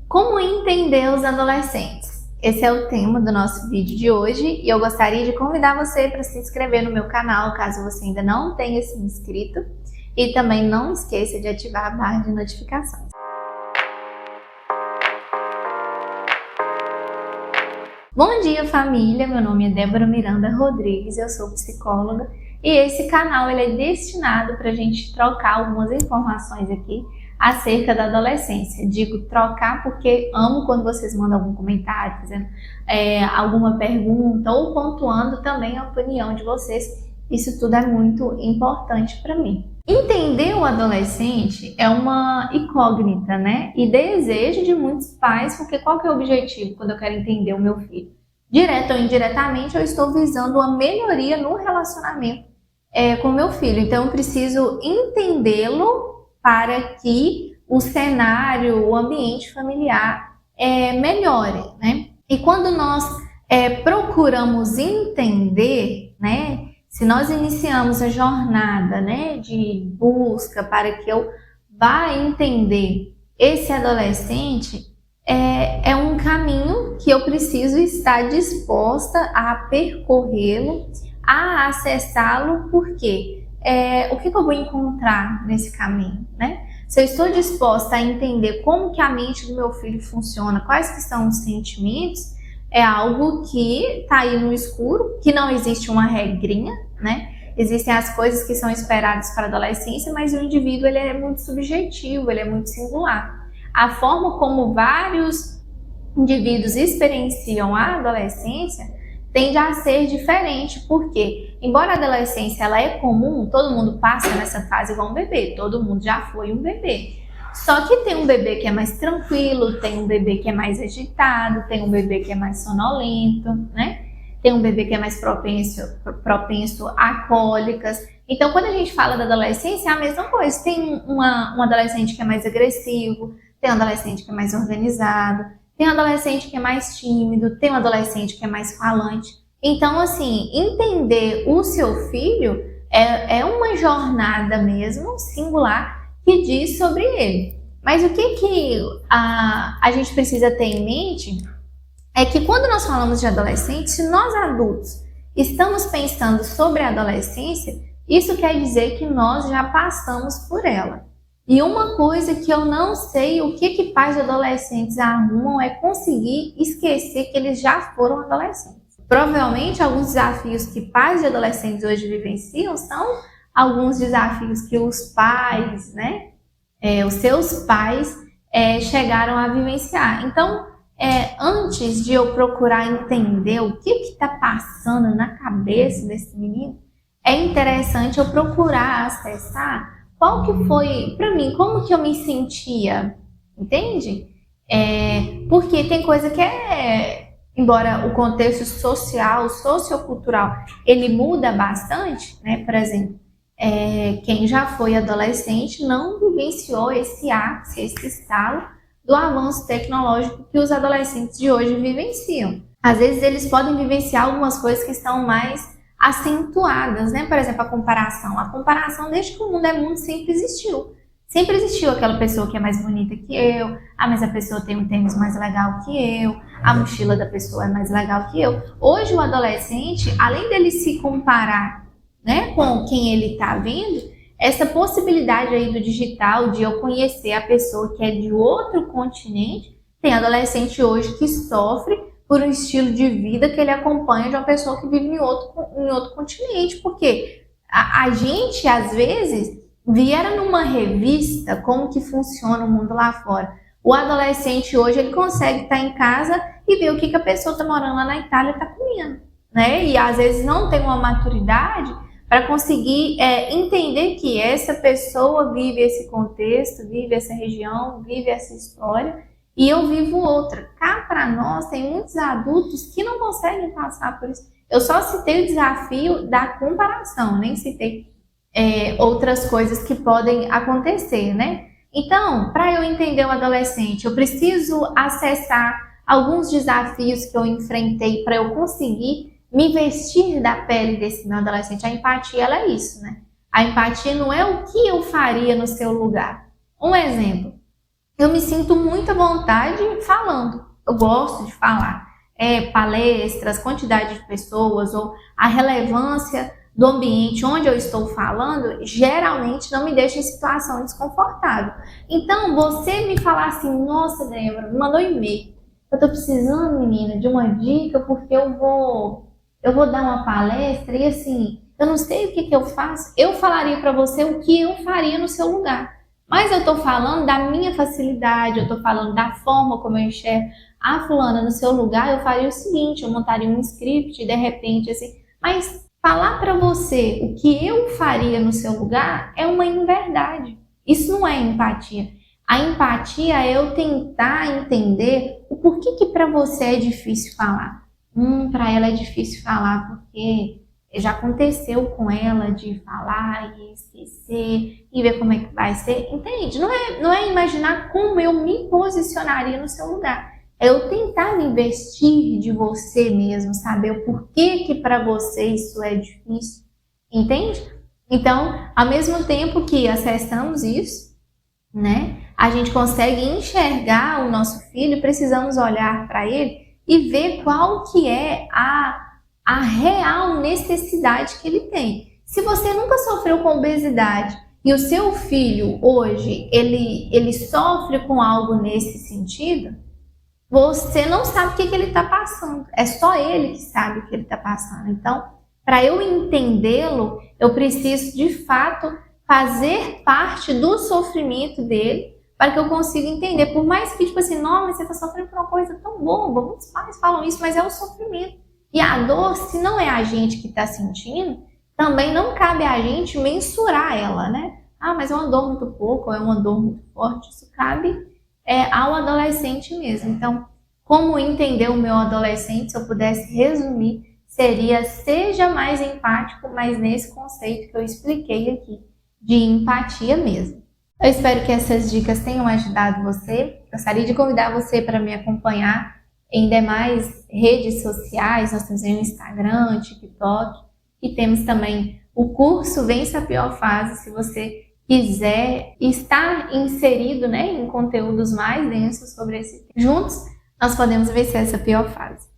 Como entender os adolescentes? Esse é o tema do nosso vídeo de hoje e eu gostaria de convidar você para se inscrever no meu canal, caso você ainda não tenha se inscrito, e também não esqueça de ativar a barra de notificações. Bom dia, família! Meu nome é Débora Miranda Rodrigues, eu sou psicóloga e esse canal ele é destinado para a gente trocar algumas informações aqui acerca da adolescência. Digo trocar porque amo quando vocês mandam algum comentário, fazendo alguma pergunta ou pontuando também a opinião de vocês. Isso tudo é muito importante para mim. Entender o adolescente é uma incógnita, né? E desejo de muitos pais, porque qual que é o objetivo quando eu quero entender o meu filho? Direto ou indiretamente, eu estou visando uma melhoria no relacionamento com o meu filho. Então, eu preciso entendê-lo para que o cenário, o ambiente familiar melhore, né? E quando nós procuramos entender, né? Se nós iniciamos a jornada, né, de busca para que eu vá entender esse adolescente, é um caminho que eu preciso estar disposta a percorrê-lo, a acessá-lo, porque o que eu vou encontrar nesse caminho, né? Se eu estou disposta a entender como que a mente do meu filho funciona, quais que são os sentimentos, é algo que está aí no escuro, que não existe uma regrinha, né? Existem as coisas que são esperadas para a adolescência, mas o indivíduo ele é muito subjetivo, ele é muito singular. A forma como vários indivíduos experienciam a adolescência tende a ser diferente, porque embora a adolescência ela é comum, todo mundo passa nessa fase igual um bebê, todo mundo já foi um bebê. Só que tem um bebê que é mais tranquilo, tem um bebê que é mais agitado, tem um bebê que é mais sonolento, né? Tem um bebê que é mais propenso a cólicas. Então, quando a gente fala da adolescência, é a mesma coisa. Tem um adolescente que é mais agressivo, tem um adolescente que é mais organizado, tem um adolescente que é mais tímido, tem um adolescente que é mais falante. Então, assim, entender o seu filho é uma jornada mesmo, singular, que diz sobre ele. Mas o que a gente precisa ter em mente é que quando nós falamos de adolescente, se nós adultos estamos pensando sobre a adolescência, isso quer dizer que nós já passamos por ela. E uma coisa que eu não sei o que pais de adolescentes arrumam é conseguir esquecer que eles já foram adolescentes. Provavelmente alguns desafios que pais de adolescentes hoje vivenciam são alguns desafios que os pais, né, os seus pais chegaram a vivenciar. Então, antes de eu procurar entender o que está passando na cabeça desse menino, é interessante eu procurar acessar qual que foi, para mim, como que eu me sentia, entende? Porque tem coisa que embora o contexto social, sociocultural, ele muda bastante, né? Por exemplo, quem já foi adolescente não vivenciou esse ápice, esse estalo do avanço tecnológico que os adolescentes de hoje vivenciam. Às vezes eles podem vivenciar algumas coisas que estão mais acentuadas, né? Por exemplo, a comparação. A comparação, desde que o mundo é mundo, sempre existiu. Sempre existiu aquela pessoa que é mais bonita que eu, mas a pessoa tem um tênis mais legal que eu, a mochila da pessoa é mais legal que eu. Hoje o adolescente, além dele se comparar, né, com quem ele está vendo, essa possibilidade aí do digital, de eu conhecer a pessoa que é de outro continente, tem adolescente hoje que sofre por um estilo de vida que ele acompanha de uma pessoa que vive em outro continente, porque a gente, às vezes, viera numa revista como que funciona o mundo lá fora. O adolescente hoje, ele consegue estar em casa e ver o que a pessoa está morando lá na Itália está comendo, né? E às vezes não tem uma maturidade para conseguir entender que essa pessoa vive esse contexto, vive essa região, vive essa história, e eu vivo outra. Cá para nós, tem muitos adultos que não conseguem passar por isso. Eu só citei o desafio da comparação, nem citei outras coisas que podem acontecer, né? Então, para eu entender o adolescente, eu preciso acessar alguns desafios que eu enfrentei para eu conseguir me vestir da pele desse meu adolescente. A empatia, ela é isso, né? A empatia não é o que eu faria no seu lugar. Um exemplo, eu me sinto muito à vontade falando. Eu gosto de falar. Palestras, quantidade de pessoas ou a relevância do ambiente onde eu estou falando, geralmente não me deixa em situação desconfortável. Então, você me falar assim, nossa, Débora, me mandou um e-mail. Eu tô precisando, menina, de uma dica porque eu vou dar uma palestra e assim, eu não sei o que eu faço. Eu falaria para você o que eu faria no seu lugar. Mas eu tô falando da minha facilidade, eu tô falando da forma como eu enxergo. Ah, fulana, no seu lugar eu faria o seguinte, eu montaria um script, de repente, assim. Mas falar para você o que eu faria no seu lugar é uma inverdade. Isso não é empatia. A empatia é eu tentar entender o porquê que para você é difícil falar. Para ela é difícil falar porque já aconteceu com ela de falar e esquecer e ver como é que vai ser. Entende? Não é imaginar como eu me posicionaria no seu lugar. É eu tentar me investir de você mesmo, saber o porquê que para você isso é difícil. Entende? Então, ao mesmo tempo que acessamos isso, né? A gente consegue enxergar o nosso filho, precisamos olhar para ele e ver qual que é a real necessidade que ele tem. Se você nunca sofreu com obesidade e o seu filho hoje ele sofre com algo nesse sentido, você não sabe o que ele está passando. É só ele que sabe o que ele está passando. Então, para eu entendê-lo, eu preciso de fato fazer parte do sofrimento dele para que eu consiga entender. Por mais que, tipo assim, não, mas você está sofrendo por uma coisa tão boba, muitos pais falam isso, mas é o sofrimento. E a dor, se não é a gente que está sentindo, também não cabe a gente mensurar ela, né? Ah, mas é uma dor muito pouco, ou é uma dor muito forte. Isso cabe ao adolescente mesmo. Então, como entender o meu adolescente, se eu pudesse resumir, seria seja mais empático, mas nesse conceito que eu expliquei aqui, de empatia mesmo. Eu espero que essas dicas tenham ajudado você. Gostaria de convidar você para me acompanhar em demais redes sociais. Nós temos aí o Instagram, o TikTok e temos também o curso Vença a Pior Fase, se você quiser estar inserido, né, em conteúdos mais densos sobre esse tema. Juntos, nós podemos vencer essa pior fase.